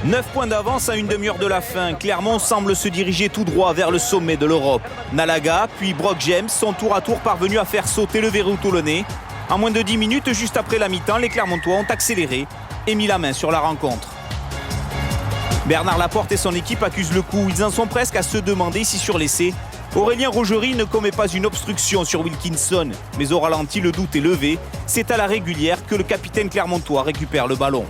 9 points d'avance à une demi-heure de la fin. Clermont semble se diriger tout droit vers le sommet de l'Europe. Nalaga puis Brock James sont tour à tour parvenus à faire sauter le verrou toulonnais. En moins de 10 minutes, juste après la mi-temps, les Clermontois ont accéléré et mis la main sur la rencontre. Bernard Laporte et son équipe accusent le coup. Ils en sont presque à se demander si sur l'essai, Aurélien Rougerie ne commet pas une obstruction sur Wilkinson. Mais au ralenti, le doute est levé. C'est à la régulière que le capitaine clermontois récupère le ballon.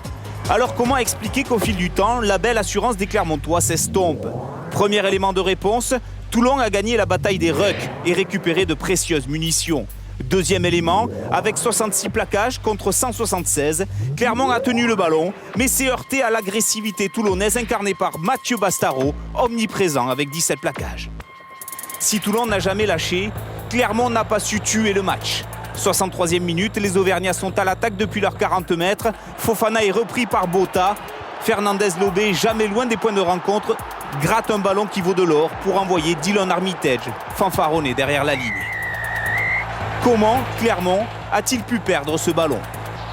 Alors comment expliquer qu'au fil du temps, la belle assurance des Clermontois s'estompe? Premier élément de réponse, Toulon a gagné la bataille des rucks et récupéré de précieuses munitions. Deuxième élément, avec 66 plaquages contre 176, Clermont a tenu le ballon, mais s'est heurté à l'agressivité toulonnaise incarnée par Mathieu Bastaro, omniprésent avec 17 plaquages. Si Toulon n'a jamais lâché, Clermont n'a pas su tuer le match. 63e minute, les Auvergnats sont à l'attaque depuis leurs 40 mètres. Fofana est repris par Bota. Fernandez-Lobé, jamais loin des points de rencontre, gratte un ballon qui vaut de l'or pour envoyer Dylan Armitage, fanfaronné derrière la ligne. Comment Clermont a-t-il pu perdre ce ballon?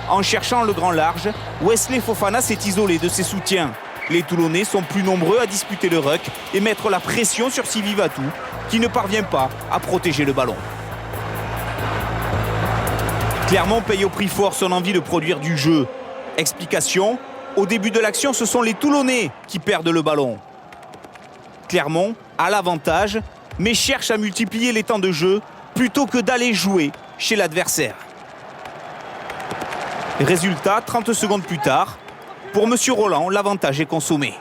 En cherchant le grand large, Wesley Fofana s'est isolé de ses soutiens. Les Toulonnais sont plus nombreux à disputer le ruck et mettre la pression sur Sylvie Vatou, qui ne parvient pas à protéger le ballon. Clermont paye au prix fort son envie de produire du jeu. Explication, au début de l'action, ce sont les Toulonnais qui perdent le ballon. Clermont a l'avantage, mais cherche à multiplier les temps de jeu plutôt que d'aller jouer chez l'adversaire. Résultat, 30 secondes plus tard, pour M. Roland, l'avantage est consommé.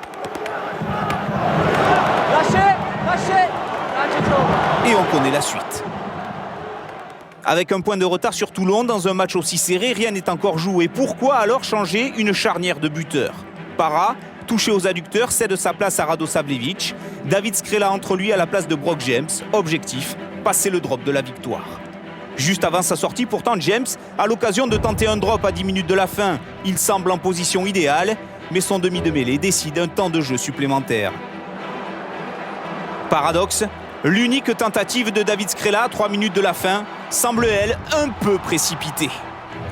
Et on connaît la suite. Avec un point de retard sur Toulon, dans un match aussi serré, rien n'est encore joué. Pourquoi alors changer une charnière de buteur? Para, touché aux adducteurs, cède sa place à Radosavljevic. David Skrela entre lui à la place de Brock James. Objectif, passer le drop de la victoire. Juste avant sa sortie, pourtant, James a l'occasion de tenter un drop à 10 minutes de la fin. Il semble en position idéale, mais son demi de mêlée décide un temps de jeu supplémentaire. Paradoxe, l'unique tentative de David Skrela à 3 minutes de la fin semble, elle, un peu précipitée.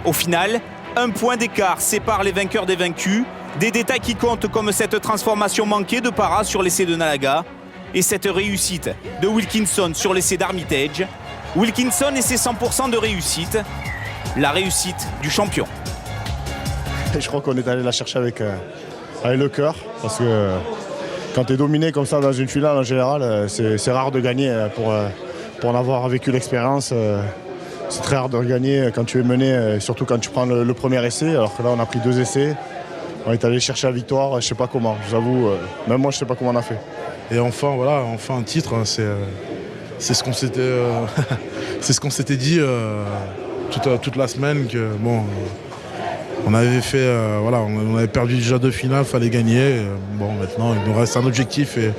Au final, un point d'écart sépare les vainqueurs des vaincus. Des détails qui comptent comme cette transformation manquée de Para sur l'essai de Nalaga et cette réussite de Wilkinson sur l'essai d'Armitage. Wilkinson et ses 100% de réussite, la réussite du champion. Je crois qu'on est allé la chercher avec le cœur, parce que quand tu es dominé comme ça dans une finale en général, c'est rare de gagner. Pour en avoir vécu l'expérience, c'est très rare de gagner quand tu es mené, surtout quand tu prends le premier essai, alors que là on a pris 2 essais. On est allé chercher la victoire, je ne sais pas comment, j'avoue, même moi je ne sais pas comment on a fait. Et enfin, voilà, enfin un titre, hein, c'est ce qu'on s'était c'est ce qu'on s'était dit toute la semaine, que bon, on avait fait, voilà, on avait perdu déjà 2 finales, fallait gagner. Bon, maintenant il nous reste un objectif et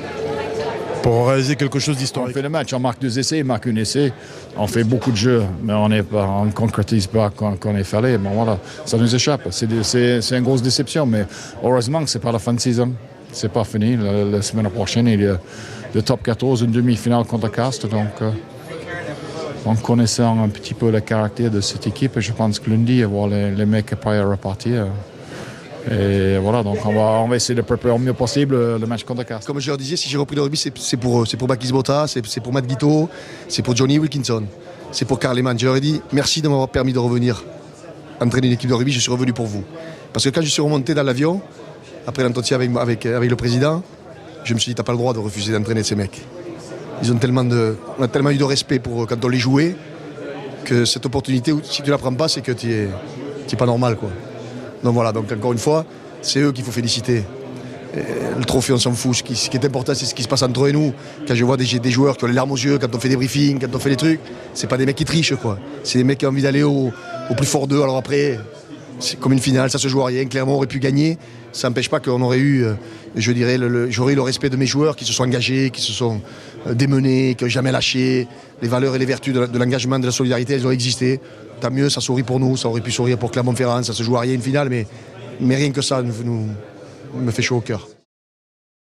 pour réaliser quelque chose d'historique. On fait le match, on marque 2 essais, on marque un essai, on fait beaucoup de jeux, mais on ne concrétise pas quand il fallait. Bon voilà, ça nous échappe. C'est une grosse déception, mais heureusement que c'est pas la fin de saison. C'est pas fini. La semaine prochaine, il y a le top 14, une demi-finale contre Castres. Donc, en connaissant un petit peu le caractère de cette équipe, je pense que lundi, voir les mecs prêts à repartir. Et voilà, donc on va essayer de préparer au mieux possible le match contre Castres. Comme je leur disais, si j'ai repris le rugby, c'est pour eux. C'est pour Bakis Bota, c'est pour Matt Guito, c'est pour Johnny Wilkinson, c'est pour Karl Lehmann. Je leur ai dit merci de m'avoir permis de revenir entraîner une équipe de rugby, je suis revenu pour vous. Parce que quand je suis remonté dans l'avion, après l'entretien avec le président, je me suis dit, t'as pas le droit de refuser d'entraîner ces mecs. On a tellement eu de respect pour eux quand on les jouait, que cette opportunité, si tu la prends pas, c'est que tu es pas normal, quoi. Donc voilà, donc encore une fois, c'est eux qu'il faut féliciter. Et le trophée, on s'en fout. Ce qui est important, c'est ce qui se passe entre eux et nous. Quand je vois des joueurs qui ont les larmes aux yeux, quand on fait des briefings, quand on fait des trucs, c'est pas des mecs qui trichent, quoi. C'est des mecs qui ont envie d'aller au plus fort d'eux. Alors après, c'est comme une finale, ça se joue à rien. Clermont aurait pu gagner. Ça n'empêche pas qu'on aurait eu, je dirais, j'aurais eu le respect de mes joueurs qui se sont engagés, qui se sont démenés, qui n'ont jamais lâché. Les valeurs et les vertus de l'engagement, de la solidarité, elles ont existé. Tant mieux, ça sourit pour nous, ça aurait pu sourire pour Clermont-Ferrand, ça se joue à rien une finale, mais rien que ça me fait chaud au cœur.